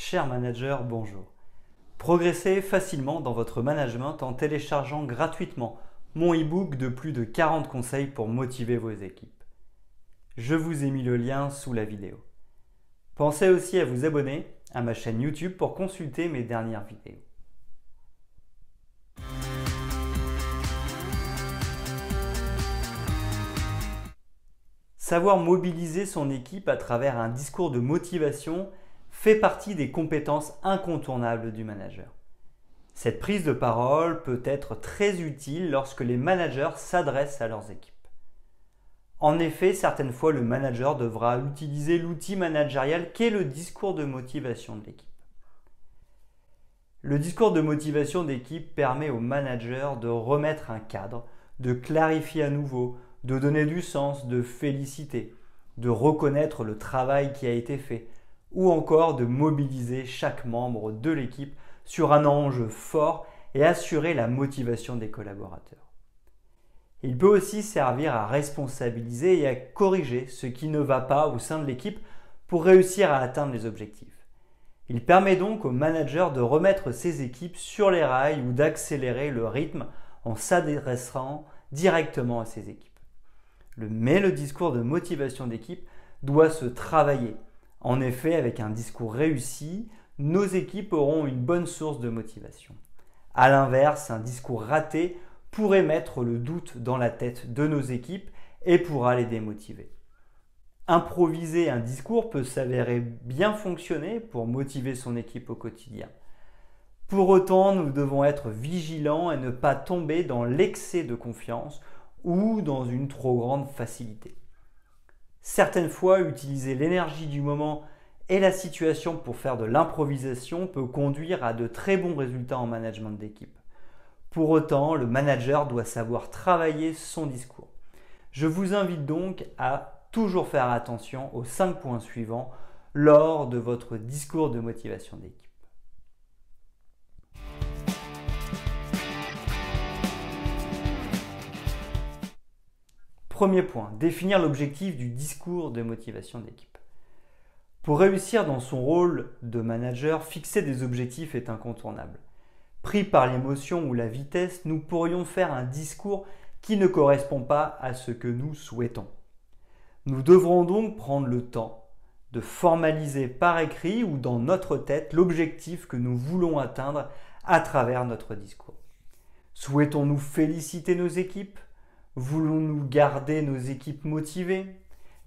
Cher manager, bonjour. Progressez facilement dans votre management en téléchargeant gratuitement mon e-book de plus de 40 conseils pour motiver vos équipes. Je vous ai mis le lien sous la vidéo. Pensez aussi à vous abonner à ma chaîne YouTube pour consulter mes dernières vidéos. Savoir mobiliser son équipe à travers un discours de motivation fait partie des compétences incontournables du manager. Cette prise de parole peut être très utile lorsque les managers s'adressent à leurs équipes. En effet, certaines fois, le manager devra utiliser l'outil managérial qu'est le discours de motivation de l'équipe. Le discours de motivation d'équipe permet au manager de remettre un cadre, de clarifier à nouveau, de donner du sens, de féliciter, de reconnaître le travail qui a été fait, ou encore de mobiliser chaque membre de l'équipe sur un enjeu fort et assurer la motivation des collaborateurs. Il peut aussi servir à responsabiliser et à corriger ce qui ne va pas au sein de l'équipe pour réussir à atteindre les objectifs. Il permet donc au manager de remettre ses équipes sur les rails ou d'accélérer le rythme en s'adressant directement à ses équipes. Mais le discours de motivation d'équipe doit se travailler. En effet, avec un discours réussi, nos équipes auront une bonne source de motivation. A l'inverse, un discours raté pourrait mettre le doute dans la tête de nos équipes et pourra les démotiver. Improviser un discours peut s'avérer bien fonctionner pour motiver son équipe au quotidien. Pour autant, nous devons être vigilants et ne pas tomber dans l'excès de confiance ou dans une trop grande facilité. Certaines fois, utiliser l'énergie du moment et la situation pour faire de l'improvisation peut conduire à de très bons résultats en management d'équipe. Pour autant, le manager doit savoir travailler son discours. Je vous invite donc à toujours faire attention aux 5 points suivants lors de votre discours de motivation d'équipe. Premier point, définir l'objectif du discours de motivation d'équipe. Pour réussir dans son rôle de manager, fixer des objectifs est incontournable. Pris par l'émotion ou la vitesse, nous pourrions faire un discours qui ne correspond pas à ce que nous souhaitons. Nous devrons donc prendre le temps de formaliser par écrit ou dans notre tête l'objectif que nous voulons atteindre à travers notre discours. Souhaitons-nous féliciter nos équipes ? Voulons-nous garder nos équipes motivées,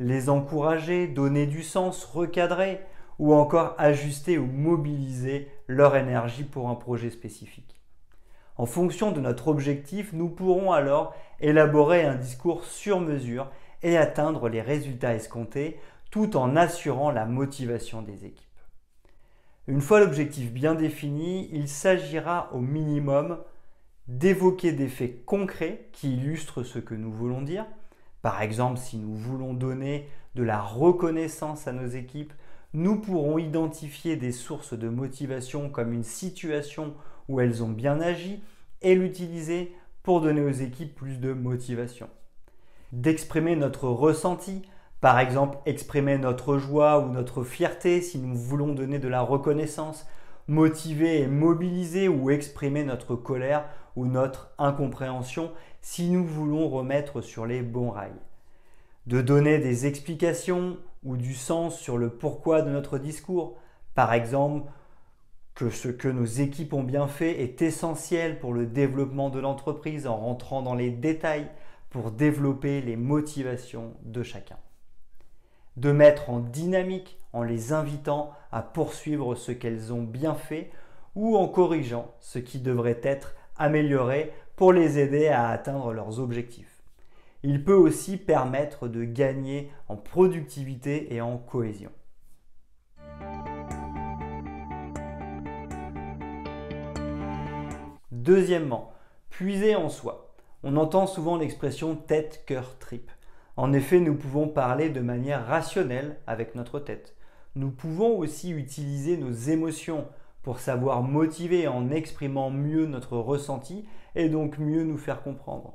les encourager, donner du sens, recadrer ou encore ajuster ou mobiliser leur énergie pour un projet spécifique? En fonction de notre objectif, nous pourrons alors élaborer un discours sur mesure et atteindre les résultats escomptés tout en assurant la motivation des équipes. Une fois l'objectif bien défini, il s'agira au minimum d'évoquer des faits concrets qui illustrent ce que nous voulons dire. Par exemple, si nous voulons donner de la reconnaissance à nos équipes, nous pourrons identifier des sources de motivation comme une situation où elles ont bien agi et l'utiliser pour donner aux équipes plus de motivation. D'exprimer notre ressenti, par exemple exprimer notre joie ou notre fierté si nous voulons donner de la reconnaissance, motiver et mobiliser ou exprimer notre colère ou notre incompréhension si nous voulons remettre sur les bons rails. De donner des explications ou du sens sur le pourquoi de notre discours, par exemple que ce que nos équipes ont bien fait est essentiel pour le développement de l'entreprise en rentrant dans les détails pour développer les motivations de chacun. De mettre en dynamique en les invitant à poursuivre ce qu'elles ont bien fait ou en corrigeant ce qui devrait être amélioré pour les aider à atteindre leurs objectifs. Il peut aussi permettre de gagner en productivité et en cohésion. Deuxièmement, puiser en soi. On entend souvent l'expression tête, cœur, tripes. En effet, nous pouvons parler de manière rationnelle avec notre tête. Nous pouvons aussi utiliser nos émotions pour savoir motiver en exprimant mieux notre ressenti et donc mieux nous faire comprendre.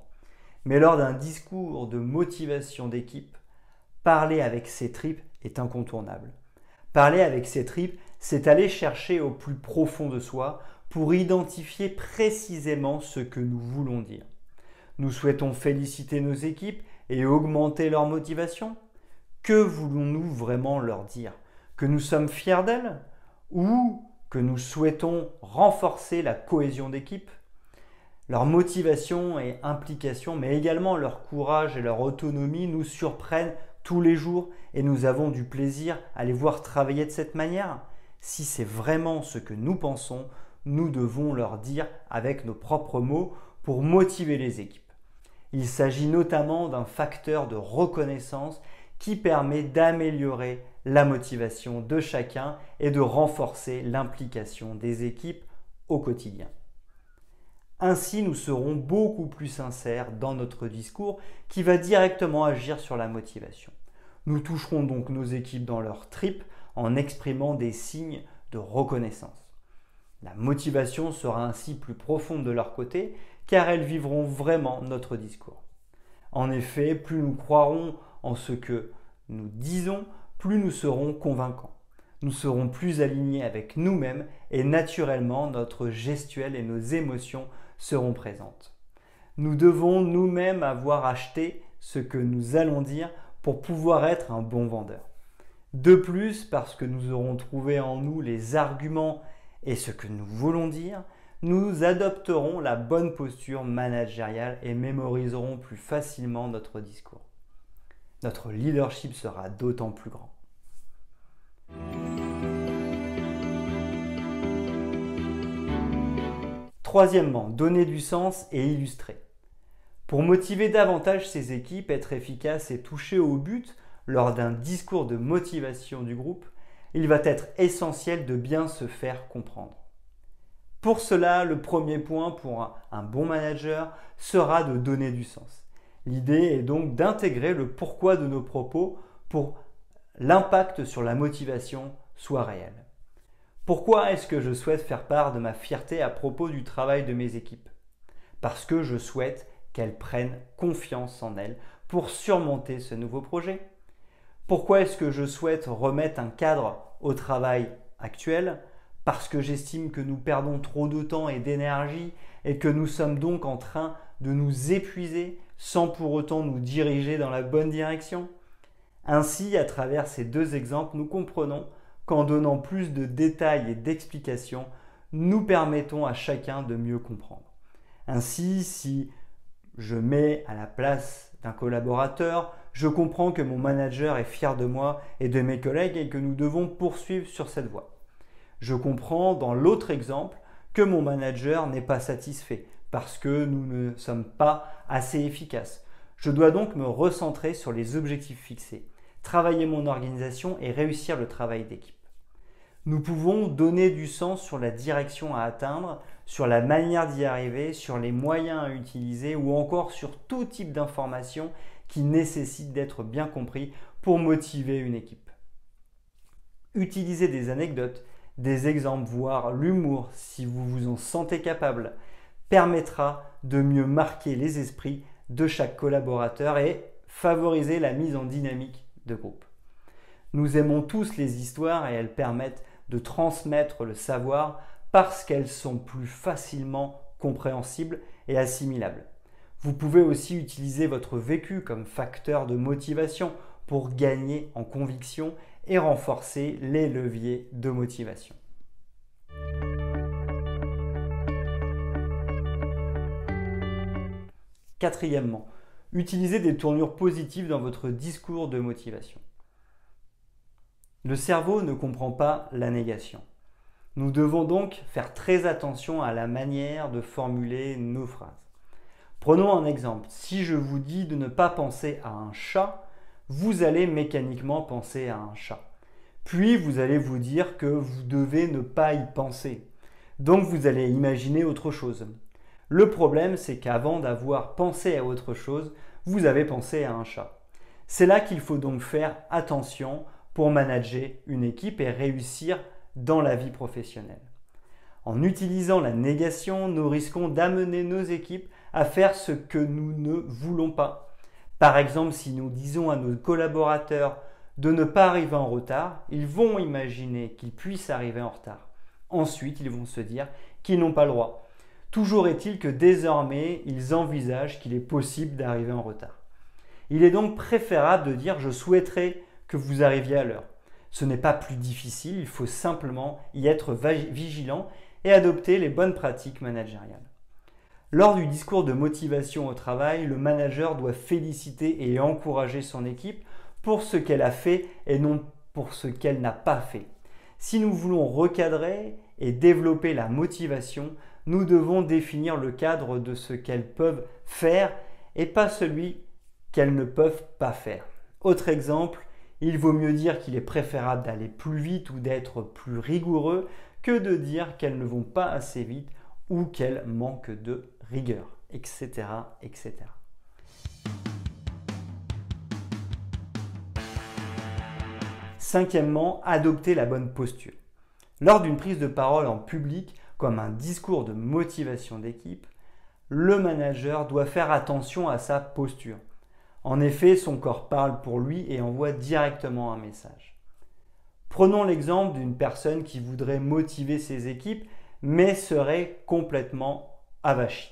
Mais lors d'un discours de motivation d'équipe, parler avec ses tripes est incontournable. Parler avec ses tripes, c'est aller chercher au plus profond de soi pour identifier précisément ce que nous voulons dire. Nous souhaitons féliciter nos équipes et augmenter leur motivation. Que voulons-nous vraiment leur dire? Que nous sommes fiers d'elles? Ou que nous souhaitons renforcer la cohésion d'équipe? Leur motivation et implication, mais également leur courage et leur autonomie nous surprennent tous les jours et nous avons du plaisir à les voir travailler de cette manière. Si c'est vraiment ce que nous pensons, nous devons leur dire avec nos propres mots pour motiver les équipes. Il s'agit notamment d'un facteur de reconnaissance qui permet d'améliorer la motivation de chacun et de renforcer l'implication des équipes au quotidien. Ainsi, nous serons beaucoup plus sincères dans notre discours qui va directement agir sur la motivation. Nous toucherons donc nos équipes dans leur tripes en exprimant des signes de reconnaissance. La motivation sera ainsi plus profonde de leur côté car elles vivront vraiment notre discours. En effet, plus nous croirons en ce que nous disons, plus nous serons convaincants. Nous serons plus alignés avec nous-mêmes et naturellement notre gestuelle et nos émotions seront présentes. Nous devons nous-mêmes avoir acheté ce que nous allons dire pour pouvoir être un bon vendeur. De plus, parce que nous aurons trouvé en nous les arguments et ce que nous voulons dire, nous adopterons la bonne posture managériale et mémoriserons plus facilement notre discours. Notre leadership sera d'autant plus grand. Troisièmement, donner du sens et illustrer. Pour motiver davantage ses équipes, être efficace et toucher au but lors d'un discours de motivation du groupe, il va être essentiel de bien se faire comprendre. Pour cela, le premier point pour un bon manager sera de donner du sens. L'idée est donc d'intégrer le pourquoi de nos propos pour l'impact sur la motivation soit réel. Pourquoi est-ce que je souhaite faire part de ma fierté à propos du travail de mes équipes? Parce que je souhaite qu'elles prennent confiance en elles pour surmonter ce nouveau projet. Pourquoi est-ce que je souhaite remettre un cadre au travail actuel? Parce que j'estime que nous perdons trop de temps et d'énergie et que nous sommes donc en train de nous épuiser sans pour autant nous diriger dans la bonne direction. Ainsi, à travers ces deux exemples, nous comprenons qu'en donnant plus de détails et d'explications, nous permettons à chacun de mieux comprendre. Ainsi, si je mets à la place d'un collaborateur, je comprends que mon manager est fier de moi et de mes collègues et que nous devons poursuivre sur cette voie. Je comprends dans l'autre exemple que mon manager n'est pas satisfait parce que nous ne sommes pas assez efficaces. Je dois donc me recentrer sur les objectifs fixés, travailler mon organisation et réussir le travail d'équipe. Nous pouvons donner du sens sur la direction à atteindre, sur la manière d'y arriver, sur les moyens à utiliser ou encore sur tout type d'informations qui nécessitent d'être bien compris pour motiver une équipe. Utilisez des anecdotes, des exemples, voire l'humour si vous vous en sentez capable, permettra de mieux marquer les esprits de chaque collaborateur et favoriser la mise en dynamique de groupe. Nous aimons tous les histoires et elles permettent de transmettre le savoir parce qu'elles sont plus facilement compréhensibles et assimilables. Vous pouvez aussi utiliser votre vécu comme facteur de motivation pour gagner en conviction et renforcer les leviers de motivation. Quatrièmement, utilisez des tournures positives dans votre discours de motivation. Le cerveau ne comprend pas la négation. Nous devons donc faire très attention à la manière de formuler nos phrases. Prenons un exemple. Si je vous dis de ne pas penser à un chat, vous allez mécaniquement penser à un chat. Puis vous allez vous dire que vous devez ne pas y penser. Donc vous allez imaginer autre chose. Le problème, c'est qu'avant d'avoir pensé à autre chose, vous avez pensé à un chat. C'est là qu'il faut donc faire attention pour manager une équipe et réussir dans la vie professionnelle. En utilisant la négation, nous risquons d'amener nos équipes à faire ce que nous ne voulons pas. Par exemple, si nous disons à nos collaborateurs de ne pas arriver en retard, ils vont imaginer qu'ils puissent arriver en retard. Ensuite, ils vont se dire qu'ils n'ont pas le droit. Toujours est-il que désormais, ils envisagent qu'il est possible d'arriver en retard. Il est donc préférable de dire « je souhaiterais que vous arriviez à l'heure ». Ce n'est pas plus difficile, il faut simplement y être vigilant et adopter les bonnes pratiques managériales. Lors du discours de motivation au travail, le manager doit féliciter et encourager son équipe pour ce qu'elle a fait et non pour ce qu'elle n'a pas fait. Si nous voulons recadrer et développer la motivation, nous devons définir le cadre de ce qu'elles peuvent faire et pas celui qu'elles ne peuvent pas faire. Autre exemple, il vaut mieux dire qu'il est préférable d'aller plus vite ou d'être plus rigoureux que de dire qu'elles ne vont pas assez vite ou qu'elles manquent de rigueur, etc., etc. Cinquièmement, adopter la bonne posture. Lors d'une prise de parole en public, comme un discours de motivation d'équipe, le manager doit faire attention à sa posture. En effet, son corps parle pour lui et envoie directement un message. Prenons l'exemple d'une personne qui voudrait motiver ses équipes, mais serait complètement avachie.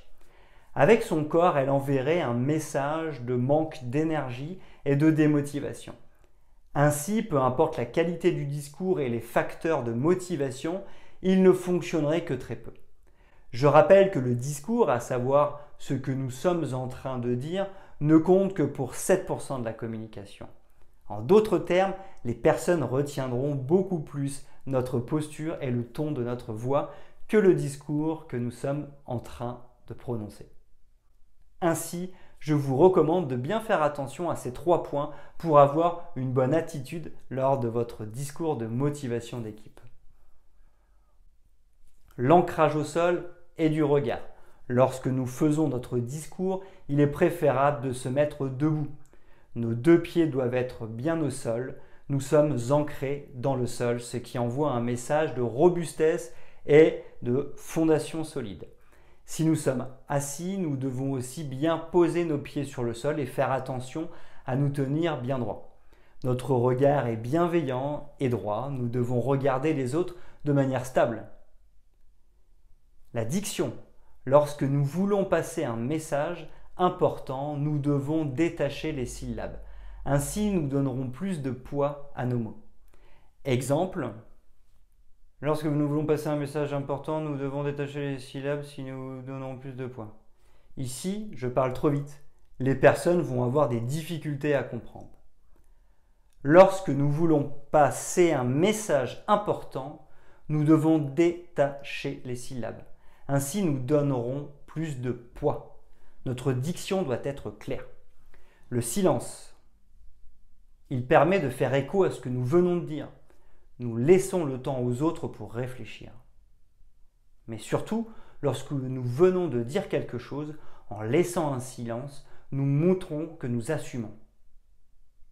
Avec son corps, elle enverrait un message de manque d'énergie et de démotivation. Ainsi, peu importe la qualité du discours et les facteurs de motivation, il ne fonctionnerait que très peu. Je rappelle que le discours, à savoir ce que nous sommes en train de dire, ne compte que pour 7% de la communication. En d'autres termes, les personnes retiendront beaucoup plus notre posture et le ton de notre voix que le discours que nous sommes en train de prononcer. Ainsi, je vous recommande de bien faire attention à ces 3 points pour avoir une bonne attitude lors de votre discours de motivation d'équipe. L'ancrage au sol et du regard. Lorsque nous faisons notre discours, il est préférable de se mettre debout. Nos 2 pieds doivent être bien au sol. Nous sommes ancrés dans le sol, ce qui envoie un message de robustesse et de fondation solide. Si nous sommes assis, nous devons aussi bien poser nos pieds sur le sol et faire attention à nous tenir bien droit. Notre regard est bienveillant et droit. Nous devons regarder les autres de manière stable. La diction. Lorsque nous voulons passer un message important, nous devons détacher les syllabes. Ainsi, nous donnerons plus de poids à nos mots. Exemple, lorsque nous voulons passer un message important, nous devons détacher les syllabes si nous donnons plus de poids. Ici, je parle trop vite. Les personnes vont avoir des difficultés à comprendre. Lorsque nous voulons passer un message important, nous devons détacher les syllabes. Ainsi, nous donnerons plus de poids. Notre diction doit être claire. Le silence. Il permet de faire écho à ce que nous venons de dire. Nous laissons le temps aux autres pour réfléchir. Mais surtout, lorsque nous venons de dire quelque chose, en laissant un silence, nous montrons que nous assumons.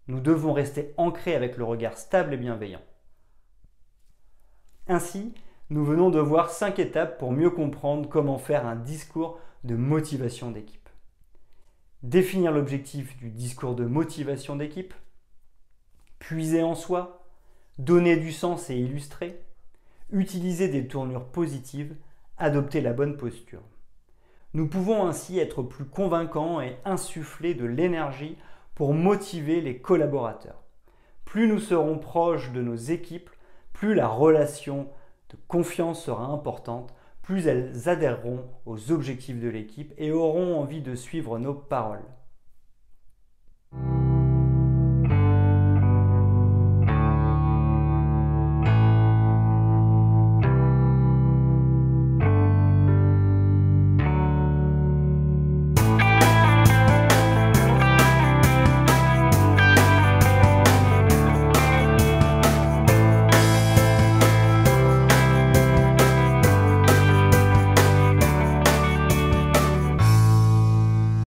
Nous devons rester ancrés avec le regard stable et bienveillant. Ainsi, nous venons de voir 5 étapes pour mieux comprendre comment faire un discours de motivation d'équipe. Définir l'objectif du discours de motivation d'équipe, puiser en soi, donner du sens et illustrer, utiliser des tournures positives, adopter la bonne posture. Nous pouvons ainsi être plus convaincants et insuffler de l'énergie pour motiver les collaborateurs. Plus nous serons proches de nos équipes, plus la relation de confiance sera importante, plus elles adhéreront aux objectifs de l'équipe et auront envie de suivre nos paroles.